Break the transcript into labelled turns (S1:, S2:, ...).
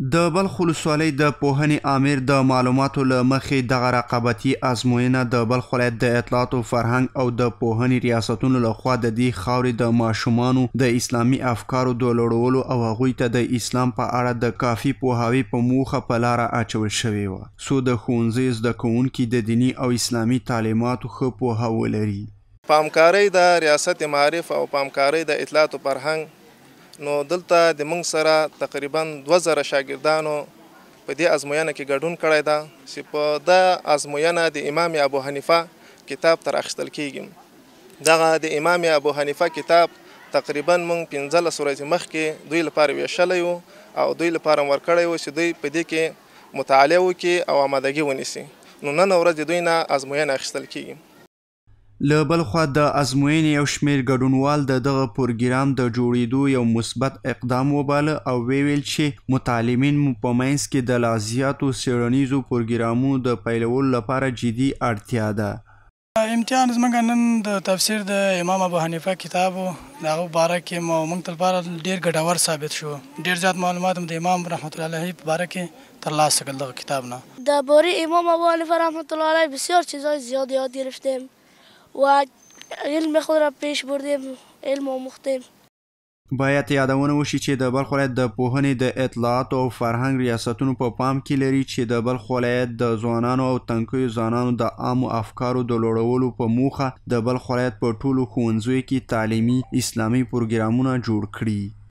S1: د بلخ ولسوالۍ د پوهنې امیر د معلوماتو له مخې دغه رقابتي ازموینه د بلخ ولایت د اطلاعاتو فرهنګ او د پوهنې ریاستونو لخوا د دې خاورې د ماشومانو د اسلامي افکارو د لوړولو او هغوی ته د اسلام په اړه د کافي پوهاوي په موخه په لاره اچول شوې وه څو د ښوونځیو زده کوونکي د دیني او اسلامي تعلیماتو ښه پوهه ولري.
S2: په همکارۍ د ریاست معارف او په همکارۍ د اطلاعاتو فرهنګ نو دلته د موږ سره تقریبا 2000 شاګردانو په دې ازموینه کې ګډون کړی ده چې په د ازموینه د امام ابو حنیفه کتاب تر اخیستل کیږي. دغه د امام ابو حنیفه کتاب تقریبا موږ 15 ورځې مخکې دوی لپاره ویشلی وو او دوی لپاره ورکړی وو چې دوی په دې کې مطالعه وکړي او آمادګي ونیسي. نو نن ورځ د دوی نه ازموینه اخیستل کیږي.
S1: له بل خوا د ازموینې یو شمېر ګډونوال د دغه پروګرام د جوړېدو یو مثبت اقدام وباله او ویل چې متعلمین مو په منځ کې د لا زیاتو څېړنیزو پروګرامونو د پیلولو لپاره جدي اړتیا ده.
S3: امتحان زموږ نن د تفسیر د امام ابو حنیفه کتاب و د هغه په باره کې موږ ته لپاره ډېر ګټور ثابت شو. ډېر زیات معلومات هم د امام رحمت الله علیه په باره کې ترلاسه کړل. دغه کتاب نه
S4: درباره امام ابو حنیفه رحمت الله علیه بسیار چیزهای زیاد یاد گرفتیم و علم خود را پیش بردیم، علم آموختیم.
S1: باید یادونه وشي چې د بلخ ولایت د پوهنې د اطلاعاتو او فرهنګ ریاستونو په پام کې لري چې د بلخ ولایت د ځوانانو او تنکیو ځوانانو د عامو افکارو د لوړولو په موخه د بلخ ولایت په ټولو ښوونځیو کې تعلیمي اسلامي پروګرامونه جوړ کړي.